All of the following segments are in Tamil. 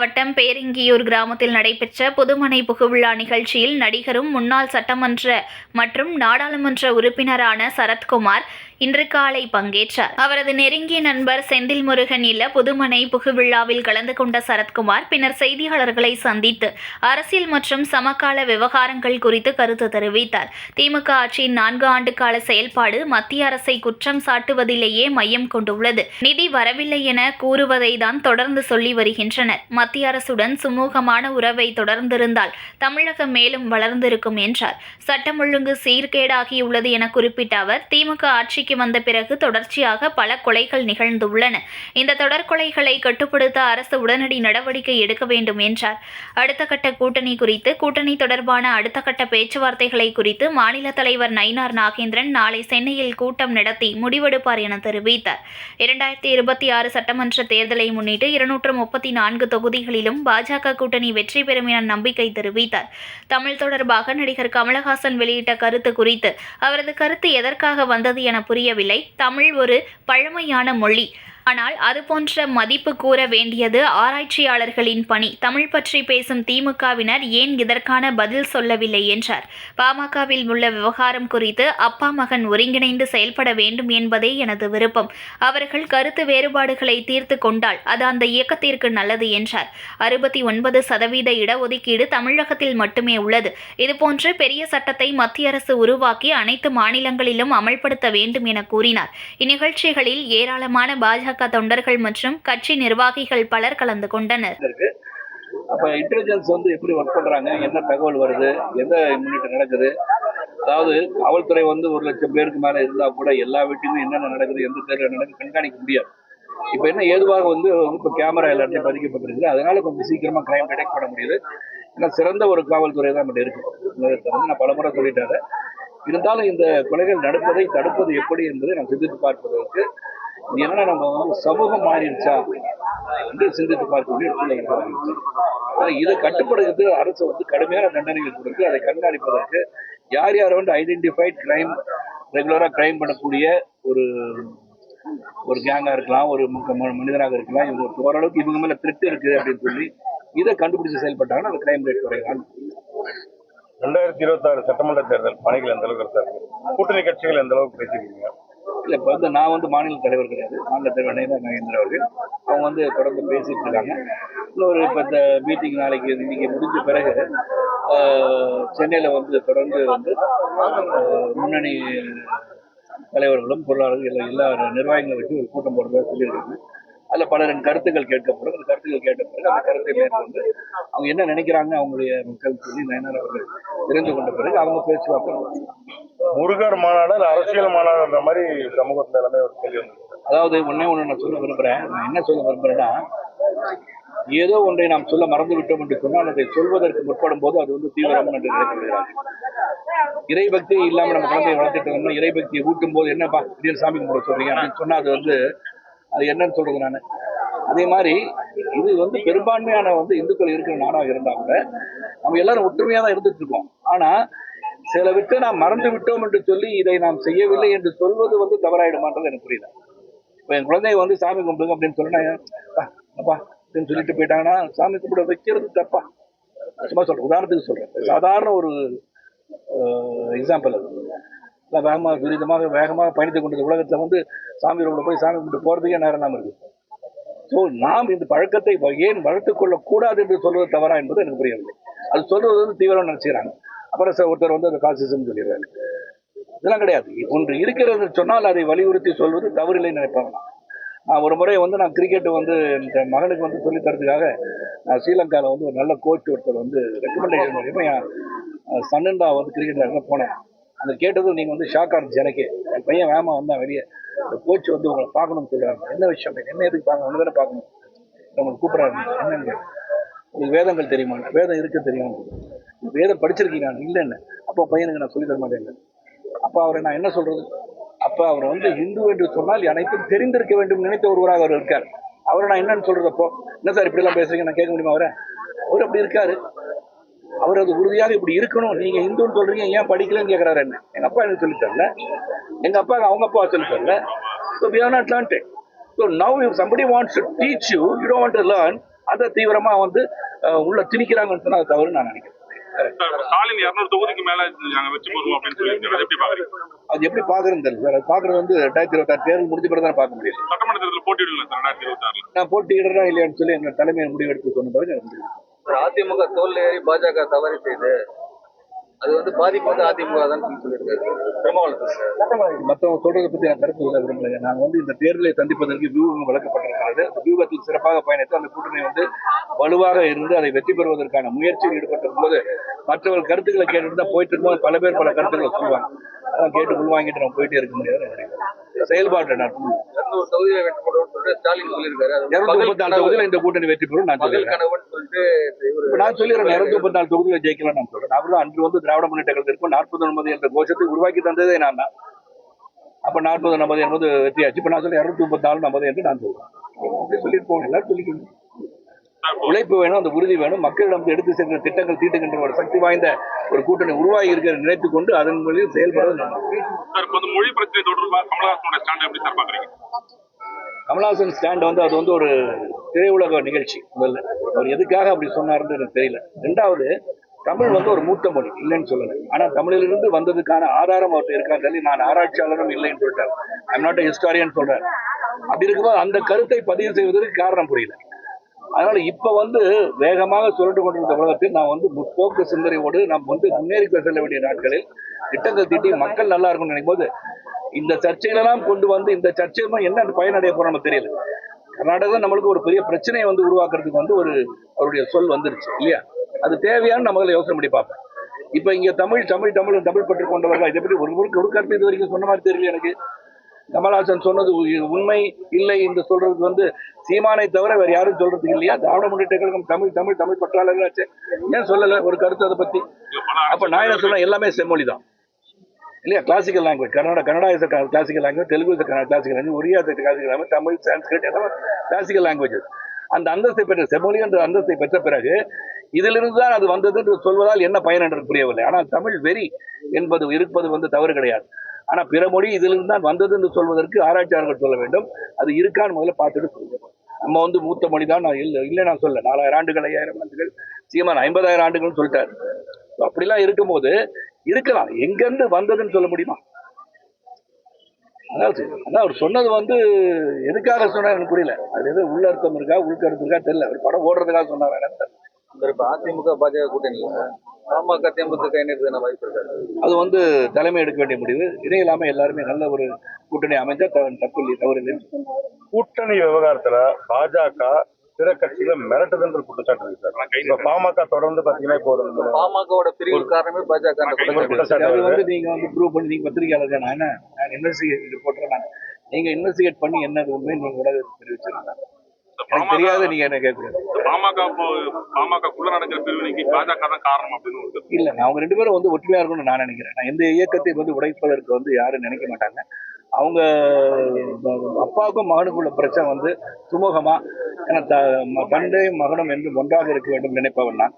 மாவட்டம் பேரிங்கியூர் கிராமத்தில் நடைபெற்ற புதுமனை புகுவிழா நிகழ்ச்சியில் நடிகரும் முன்னாள் சட்டமன்ற மற்றும் நாடாளுமன்ற உறுப்பினரான சரத்குமார் இன்று காலை பங்கேற்றார். அவரது நெருங்கிய நண்பர் செந்தில் முருகன் இல்ல புதுமனை புகுவிழாவில் கலந்து கொண்ட சரத்குமார் பின்னர் செய்தியாளர்களை சந்தித்து அரசியல் மற்றும் சமகால விவகாரங்கள் குறித்து கருத்து தெரிவித்தார். திமுக ஆட்சியின் 4 ஆண்டு கால செயல்பாடு மத்திய அரசை குற்றம் சாட்டுவதிலேயே மையம் கொண்டுள்ளது. நிதி வரவில்லை என கூறுவதை தான் தொடர்ந்து சொல்லி வருகின்றனர். மத்திய அரசுடன் சுமூகமான உறவை தொடர்ந்திருந்தால் தமிழகம் மேலும் வளர்ந்திருக்கும் என்றார். சட்டம் ஒழுங்கு சீர்கேடாகியுள்ளது என குறிப்பிட்ட அவர், திமுக ஆட்சிக்கு வந்த பிறகு தொடர்ச்சியாக பல கொலைகள் நிகழ்ந்துள்ளன. இந்த தொடர் கொலைகளை கட்டுப்படுத்த அரசு உடனடி நடவடிக்கை எடுக்க வேண்டும் என்றார். அடுத்த கட்ட கூட்டணி குறித்து கூட்டணி தொடர்பான அடுத்த கட்ட பேச்சுவார்த்தைகளை குறித்து மாநில தலைவர் நயினார் நாகேந்திரன் நாளை சென்னையில் கூட்டம் நடத்தி முடிவெடுப்பார் என தெரிவித்தார். 2026 சட்டமன்ற தேர்தலை முன்னிட்டு 234 தொகுதிகளிலும் பாஜக கூட்டணி வெற்றி பெறும் என நம்பிக்கை தெரிவித்தார். தமிழ் தொடர்பாக நடிகர் கமலஹாசன் வெளியிட்ட கருத்து குறித்து அவரது கருத்து எதற்காக வந்தது என புரியவில்லை. தமிழ் ஒரு பழமையான மொழி. ஆனால் அதுபோன்ற மதிப்பு கூற வேண்டியது ஆராய்ச்சியாளர்களின் பணி. தமிழ் பற்றி பேசும் திமுகவினர் ஏன் இதற்கான பதில் சொல்லவில்லை என்றார். பாமகவில் உள்ள விவகாரம் குறித்து அப்பா மகன் ஒருங்கிணைந்து செயல்பட வேண்டும் என்பதே எனது விருப்பம். அவர்கள் கருத்து வேறுபாடுகளை தீர்த்து கொண்டால் அது அந்த இயக்கத்திற்கு நல்லது என்றார். 69% இடஒதுக்கீடு தமிழகத்தில் மட்டுமே உள்ளது. இதுபோன்ற பெரிய சட்டத்தை மத்திய அரசு உருவாக்கி அனைத்து மாநிலங்களிலும் அமல்படுத்த வேண்டும் என கூறினார். இந்நிகழ்ச்சிகளில் ஏராளமான பாஜக தொண்டர்கள் மற்றும் கட்சி நிர்வாகிகள் பலர் கலந்து கொண்டனர். அப்ப இன்டெலிஜென்ஸ் எப்படி ஒர்க் பண்றாங்க, என்ன தகவல் வருது, எந்த முன்னிட்டு நடக்குது, அதாவது காவல்துறை 1,00,000 பேருக்கு மேல இருந்தா கூட எல்லா வீட்டிலும் என்னென்ன நடக்குது, எந்த தேர்தல் நடக்குது கண்காணிக்க முடியாது. இப்ப என்ன ஏதுவாக இப்ப கேமரா எல்லாத்தையும் பதிக்கப்பட்டிருக்கு. அதனால கொஞ்சம் சீக்கிரமா கிரைம் டிடெக்ட் பண்ண முடியுது. ஏன்னா சிறந்த ஒரு காவல்துறை தான் நம்ம இருக்கு. நான் பலமுறை சொல்லிட்டேன். இருந்தாலும் இந்த கொலைகள் நடப்பதை தடுப்பது எப்படி என்பதை நான் சிந்தித்து பார்ப்பதற்கு ஏன்னா நம்ம சமூகம் மாறிடுச்சா என்று சிந்தித்து பார்க்க வேண்டிய சூழ்நிலை. இதை கட்டுப்படுத்துறது அரசு கடுமையான தண்டனைகள் கொடுத்து அதை கண்காணிப்பதற்கு யார் யார் ஐடென்டிஃபைட் கிரைம் ரெகுலரா கிரைம் பண்ணக்கூடிய ஒரு கேங்கா இருக்கலாம், ஒரு மனிதனாக இருக்கலாம், இவங்க ஓரளவுக்கு இவங்க மேல த்ரெட் இருக்கு அப்படின்னு சொல்லி இதை கண்டுபிடிச்சு செயல்பட்டாங்கன்னா அந்த கிரைம் ரேட் குறையலாம். 2026 சட்டமன்ற தேர்தல் பணிகள் எந்த அளவுக்கு இருக்கு? கூட்டணி கட்சிகள் எந்த அளவுக்கு பேசிக்கிறீங்க? இல்லை, இப்போ நான் மாநில தலைவர் கிடையாது. மாநில தலைவர் நயினார் நாகேந்திரன் அவர்கள் அவங்க தொடர்ந்து பேசிட்டு இருக்காங்க. இன்னொரு இப்போ இந்த மீட்டிங் நாளைக்கு இன்னைக்கு முடிஞ்ச பிறகு சென்னையில் தொடர்ந்து முன்னணி தலைவர்களும் பொருளாளர்கள் எல்லா நிர்வாகிகளை வச்சு ஒரு கூட்டம் போடுறதா சொல்லியிருக்காங்க. அதில் பலரின் கருத்துக்கள் கேட்கப்படும். அந்த கருத்துக்கள் கேட்ட பிறகு அந்த கருத்தை மேற்கொண்டு அவங்க என்ன நினைக்கிறாங்க அவங்களுடைய மக்கள் சொல்லி நயினார் அவர்கள் தெரிந்து கொண்ட பிறகு அவங்க பேச்சுவார்த்தை. முருகர் மாநாடு அரசியல் மாநாடுன்ற மாதிரி சமூகத்துல எல்லாமே ஒரு கேள்வி. அதாவது ஒண்ணு நான் சொல்ல விரும்புறேன். நான் என்ன சொல்ல விரும்புறேன்னா, ஏதோ ஒன்றை நாம் சொல்ல மறந்து விட்டோம் என்று சொன்னால் அதை சொல்வதற்கு முற்படும் போது அது தீவிரம் என்று நினைக்கிறாங்க. இறைபக்தி இல்லாம நம்ம குழந்தையை வளர்த்துட்டு இருந்தோம்னா இறைபக்தியை ஊட்டும் போது என்னப்பா திடீர் சாமி கும்பிட சொல்றீங்க அப்படின்னு சொன்னா அது என்னன்னு சொல்றது நானு. அதே மாதிரி இது பெரும்பான்மையான இந்துக்கள் இருக்கிற நாடாக இருந்தா கூட நம்ம எல்லாரும் ஒற்றுமையா தான் இருந்துட்டு இருக்கோம். ஆனா சில விட்டு நாம் மறந்து விட்டோம் என்று சொல்லி இதை நாம் செய்யவில்லை என்று சொல்வது தவறாயிடுமான்றது எனக்கு புரியல. இப்ப என் குழந்தைய சாமி கும்பிடுங்க அப்படின்னு சொன்னா அப்பா அப்படின்னு சொல்லிட்டு போயிட்டாங்கன்னா சாமி கும்பிட வைக்கிறது தப்பா? சும்மா சொல்றேன், உதாரணத்துக்கு சொல்றேன். சாதாரண ஒரு எக்ஸாம்பிள். அது வேகமாக பயணித்துக் கொண்டது உலகத்துல சாமி ரூம்ல போய் சாமி கும்பிட்டு போறதுக்கே நேரம் இல்லாம இருக்கு. ஸோ நாம் இந்த பழக்கத்தை ஏன் வளர்த்துக் கொள்ளக்கூடாது என்று சொல்வது தவறா என்பது எனக்கு புரியவில்லை. அது சொல்றது தீவிரம் நினைச்சுக்கிறாங்க. அப்புறம் ஒருத்தர் அந்த காசிசம் சொல்லிடுறாரு. இதெல்லாம் கிடையாது. ஒன்று இருக்கிறது சொன்னால் அதை வலியுறுத்தி சொல்வது தவறில்லை நினைப்பாங்க. நான் ஒரு முறை நான் கிரிக்கெட் இந்த மகனுக்கு சொல்லி தரதுக்காக நான் ஸ்ரீலங்காவில் ஒரு நல்ல கோச் ஒருத்தர் ரெக்கமெண்டேஷன் மூலியமா என் சன்னண்டா கிரிக்கெட்ல போனேன். அந்த கேட்டதும் நீங்க ஷாக் ஆனிச்சு எனக்கே. என் பையன் வேகமா வந்தான் வெளியே. இந்த கோச் உங்களை பார்க்கணும்னு சொல்றாங்க. என்ன விஷயம்? என்ன எதுக்கு பார்க்கணும்? ஒன்று தானே பார்க்கணும். உங்களுக்கு கூப்பிடுறாரு. என்னங்க உங்களுக்கு வேதங்கள் தெரியுமா? வேதம் இருக்க தெரியும். வேதம் படிச்சிருக்கீங்க? இல்லைன்னு. அப்போ பையனுக்கு நான் சொல்லி தர மாட்டேன். அப்போ அவரை நான் என்ன சொல்றது? அப்ப அவர் இந்து என்று சொன்னால் அனைத்தும் தெரிந்திருக்க வேண்டும் நினைத்த ஒருவராக அவர் இருக்கார். அவரை நான் என்னன்னு சொல்றது? அப்போ என்ன சார் இப்படி எல்லாம் பேசுறீங்க, நான் கேட்க முடியுமா? அவர் அப்படி இருக்காரு. அவர் அது உறுதியாக இப்படி இருக்கணும். நீங்க இந்துன்னு சொல்றீங்க, ஏன் படிக்கலன்னு கேட்கிறாரு. என்ன எங்க அப்பா எனக்கு சொல்லி தரல, எங்க அப்பா அவங்க அப்பா சொல்லி தரல. So we are not learned it. So now if somebody wants to teach you, you don't want to learn, அதை தீவிரமா வந்து உள்ள திணிக்கிறாங்கன்னு சொன்னா அது தவறு நான் நினைக்கிறேன். ஸ்டாலின் 200 தொகுதிக்கு மேல நாங்க வெற்றி பெறுவோம் அப்படின்னு சொல்லியிருக்காரு. எப்படி பாக்குறீங்க? அது எப்படி பாக்குறேன்னு தெரியல சார். அது பாக்குறது வந்து 2026 தேர்தல் முடிஞ்ச பிறகு தான் பார்க்க முடியும். சட்டமன்ற தேர்தலில் போட்டியிடல சார் 2026. நான் போட்டியிடுறா இல்லையான்னு சொல்லி எங்க தலைமையை முடிவெடுத்து சொன்ன பிறகு எனக்கு முடியும். அதிமுக தோல்ல ஏறி பாஜக தவறு செய்து அது வந்து பாதிப்பு வந்து அதிமுக தான் சொல்லியிருக்காரு திருமாவளவன். மற்றவங்க சொல்றதை பத்தி நான் கருத்து சொல்ல விரும்பலைங்க. நான் வந்து இந்த தேர்தலை சந்திப்பதற்கு வியூகம் வழங்கப்பட்டிருக்கிறது. அந்த வியூகத்தில் சிறப்பாக பயணித்து அந்த கூட்டணி வந்து வலுவாக இருந்து அதை வெற்றி பெறுவதற்கான முயற்சியில் ஈடுபட்டிருக்கும் போது மற்றவர்கள் கருத்துக்களை கேட்டுட்டு தான் போயிட்டு இருக்கும்போது பல பேர் பல கருத்துக்களை சொல்லுவாங்க. அதான் கேட்டு உள்வாங்கிட்டு நம்ம போயிட்டே இருக்க முடியாது. செயல்பாடு நடக்கும். 200 தொகுதியில வெற்றி பெறுவோம்னு சொல்லிட்டு ஸ்டாலின் சொல்லியிருக்காரு. 234 தொகுதியில் இந்த கூட்டணி வெற்றி பெறும் நான் சொல்லிடுறேன். கனவுன்னு சொல்லிட்டு நான் சொல்லிடுறேன் 234 தொகுதியில் ஜெயிக்கலாம் நான் சொல்றேன். அவர் அன்று வந்து திராவிட முன்னேற்ற கழகத்திற்கும் 40 என்ற கோஷத்தை உருவாக்கி தந்ததே நான் தான். அப்ப 40 என்பது வெற்றியாச்சு. இப்ப நான் சொல்ல 234 என்று நான் சொல்றேன். அப்படி சொல்லிட்டு போகணும். எல்லாரும் சொல்லிக்கணும். உழைப்பு வேணும், அந்த உறுதி வேணும். மக்களிடம் எடுத்து சென்ற திட்டங்கள் தீட்டுகின்ற ஒரு சக்தி வாய்ந்த ஒரு கூட்டணி உருவாகி இருக்கிற நினைத்துக் கொண்டு அதன் வழியில் செயல்படுவது. மொழி பிரச்சனை தொடர்பாக கமலஹாசனோட ஸ்டாண்ட் எப்படி சார் பாக்குறீங்க? கமலஹாசன் ஸ்டாண்ட் வந்து அது வந்து ஒரு திரையுலக நிகழ்ச்சி. முதல்ல அவர் எதுக்காக அப்படி சொன்னார்ன்னு எனக்கு தெரியல. ரெண்டாவது, தமிழ் வந்து ஒரு மூத்த மொழி இல்லைன்னு சொல்லலை. ஆனா தமிழிலிருந்து வந்ததுக்கான ஆதாரம் அவர்கிட்ட இருக்கான்னு சொல்லி நான் ஆராய்ச்சியாளரும் இல்லைன்னு சொல்லிட்டார். ஐம் நாட் ஹிஸ்டாரியன் சொல்றாரு. அப்படி இருக்கும்போது அந்த கருத்தை பதிவு செய்வதற்கு காரணம் புரியல. அதனால இப்ப வந்து வேகமாக சுரண்டு கொண்டிருந்த உலகத்தில் நான் வந்து முற்போக்கு சிந்தனையோடு நாம் வந்து முன்னேறி செல்ல வேண்டிய நாட்களில் திட்டங்கள் தீட்டி மக்கள் நல்லா இருக்கும்னு நினைக்கும் போது இந்த சர்ச்சைகளெல்லாம் கொண்டு வந்து இந்த சர்ச்சையெல்லாம் என்ன பயனடைய போறோம் நமக்கு தெரியல. கர்நாடகா நம்மளுக்கு ஒரு பெரிய பிரச்சனையை வந்து உருவாக்குறதுக்கு வந்து ஒரு அவருடைய சொல் வந்துருச்சு இல்லையா? அது தேவையான நம்ம யோசனை பண்ணி பார்ப்பேன். இப்ப இங்க தமிழ் பற்று கொண்டவர்கள் இதை பற்றி ஒரு கருத்து இது வரைக்கும் சொன்ன மாதிரி தெரியல எனக்கு. கமலஹாசன் சொன்னது உண்மை இல்லை என்று சொல்றதுக்கு வந்து சீமானை தவிர வேற யாரும் சொல்றதுக்கு இல்லையா? திராவிட முன்னேற்ற கழகம் தமிழ் பற்றாளர்களாச்சு. ஏன் சொல்லல ஒரு கருத்து அதை பத்தி? அப்ப நான் என்ன சொல்றேன், எல்லாமே செம்மொழி தான் இல்லையா? Classical language Kannada is classical language, Telugu is classical language, Oriya classical language, Tamil Sanskrit எல்லாம் கிளாசிக்கல் லாங்குவேஜஸ். அந்த அந்தஸ்தை பெற்ற செம்மொழி என்ற அந்தஸ்தை பெற்ற பிறகு இதிலிருந்து தான் அது வந்தது என்று சொல்வதால் என்ன பயன் என்று புரியவில்லை. ஆனால் தமிழ் வெறி என்பது இருப்பது வந்து தவறு கிடையாது. ஆனா பிற மொழி இதிலிருந்து தான் வந்தது என்று சொல்வதற்கு ஆராய்ச்சியாளர்கள் சொல்ல வேண்டும். அது இருக்கான்னு முதல்ல பார்த்துட்டு சொல்லுங்க. நம்ம வந்து மூத்த மொழி தான் நான் இல்லை நான் சொல்ல 4000 ஆண்டுகள் 5000 ஆண்டுகள், சீமான் 50000 ஆண்டுகள் சொல்லிட்டாரு. அப்படிலாம் இருக்கும்போது இருக்கலாம். எங்கிருந்து வந்ததுன்னு சொல்ல முடியுமா? அதான் அவர் சொன்னது வந்து எதுக்காக சொன்னார் எனக்கு புரியல. அது எது உள்ள அர்த்தம் இருக்கா உள்கருத்து இருக்கா தெரியல. ஒரு படம் ஓடுறதுக்காக சொன்னார். இப்ப அதிமுக பாஜக கூட்டணியில பாமக தேமுதிக இணையது வாய்ப்பு இருக்காரு. அது வந்து தலைமை எடுக்க வேண்டிய முடிவு. இணையில்லாம எல்லாருமே நல்ல ஒரு கூட்டணி அமைஞ்சா தப்பு இல்லை, தவறு இல்லை. கூட்டணி விவகாரத்துல பாஜக பிற கட்சிகளை மிரட்டுதுன்ற குற்றச்சாட்டு இருக்கு சார். இப்ப பாமக தொடர்ந்து பாத்தீங்கன்னா இப்போ பாமகவோட பிரிவு காரணமே பாஜக அது வந்து நீங்க வந்து ப்ரூவ் பண்ணி நீங்க பத்திரிகையாளர் நான் இன்வெஸ்டிகேட் ரிப்போர்ட்டர் நீங்க இன்வெஸ்டிகேட் பண்ணி என்னது உண்மை நீங்க உலக தெரிவிச்சிருக்கீங்க. எனக்கு தெரியாது, நீங்க என்ன கேட்கக்கூடாது. பாமகக்குள்ள நடக்கிற பிரிவினைக்கு பாஜக தான் காரணம் அப்படின்னு இல்ல. அவங்க 2 பேரும் வந்து ஒற்றுமையா இருக்கணும்னு நான் நினைக்கிறேன். நான் எந்த இயக்கத்தை வந்து உடைப்பதற்கு வந்து யாரும் நினைக்க மாட்டாங்க. அவங்க அப்பாவுக்கும் மகனுக்கும் உள்ள பிரச்சனை வந்து சுமூகமா, ஏன்னா தந்தையும் மகனும் என்று ஒன்றாக இருக்க வேண்டும் நினைப்பவன் நான்.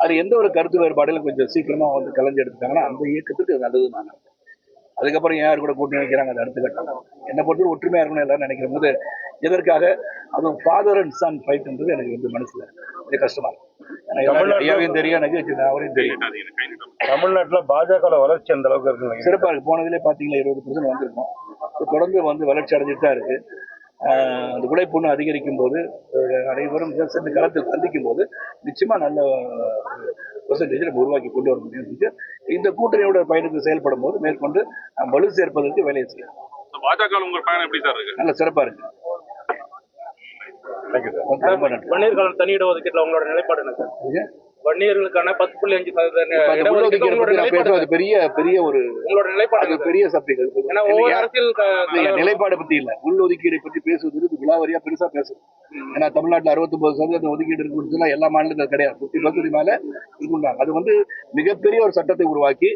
அது எந்த ஒரு கருத்து வேறுபாடுகளும் கொஞ்சம் சீக்கிரமா வந்து கலைஞ்சு எடுத்துட்டாங்கன்னா அந்த இயக்கத்துக்கு நல்லது நான். அதுக்கப்புறம் யார் கூட கூட்டணி வைக்கிறாங்க அது அடுத்த கட்டம். என்னை பொறுத்து ஒற்றுமையா இருக்கணும் எல்லாரும் நினைக்கிற போது எதற்காக அதுவும் ஃபாதர் அண்ட் சன் ஃபைட்ன்றது எனக்கு வந்து மனசுல கொஞ்சம் கஷ்டமா இருக்கும். ஐயாவையும் தெரியும், எனக்கு அவரையும் தெரியும். தமிழ்நாட்டுல பாஜக வளர்ச்சி அந்த அளவுக்கு இருக்கு, சிறப்பா இருக்கு. போனதுலேயே பாத்தீங்களா 20% வந்திருக்கும். தொடர்ந்து வந்து வளர்ச்சி அடைஞ்சிட்டு தான் இருக்கு. அந்த உழைப்புன்னு அதிகரிக்கும் போது அனைவரும் சேர்ந்து களத்தில் சந்திக்கும் போது நிச்சயமா நல்ல பெர்சன்டேஜ் நம்ம உருவாக்கி கொண்டு வர முடியும். இந்த கூட்டணியோட பயணத்தை செயல்படும் போது மேற்கொண்டு வலு சேர்ப்பதற்கு வேலையை செய்யலாம். பாஜக உங்க பயணம் எப்படி சார் இருக்கு? நல்ல சிறப்பா இருக்கு. வன்னியர்களுக்கான தனி இடஒதுக்கீட்டுல உங்களோட நிலைப்பாடு என்ன சார்? வன்னியர்களுக்கான 10.5% பெரிய ஒரு உங்களோட நிலைப்பாடு பெரிய சப்ஜெக்ட். நிலைப்பாடு பத்தி இல்ல, உள்ஒதுக்கீடை பற்றி பேசுவதற்கு விழாவரியா பெருசா பேசும். ஏன்னா தமிழ்நாட்டில் 69% ஒதுக்கீடு இருக்குன்னு சொன்னா எல்லா மாநிலங்களும் கிடையாது. 50% மேல இருக்குண்டாங்க. அது வந்து மிகப்பெரிய ஒரு சட்டத்தை உருவாக்கி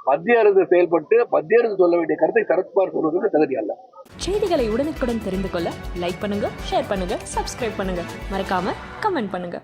மத்திய அரசு செயல்பட்டு மத்திய அரசு சொல்ல வேண்டிய கருத்தை சரத்குமார் சொல்வதற்கு தகுதி அல்ல. செய்திகளை உடனுக்குடன் தெரிந்து கொள்ள லைக் பண்ணுங்க, ஷேர் பண்ணுங்க, சப்ஸ்கிரைப் பண்ணுங்க, மறக்காம கமெண்ட் பண்ணுங்க.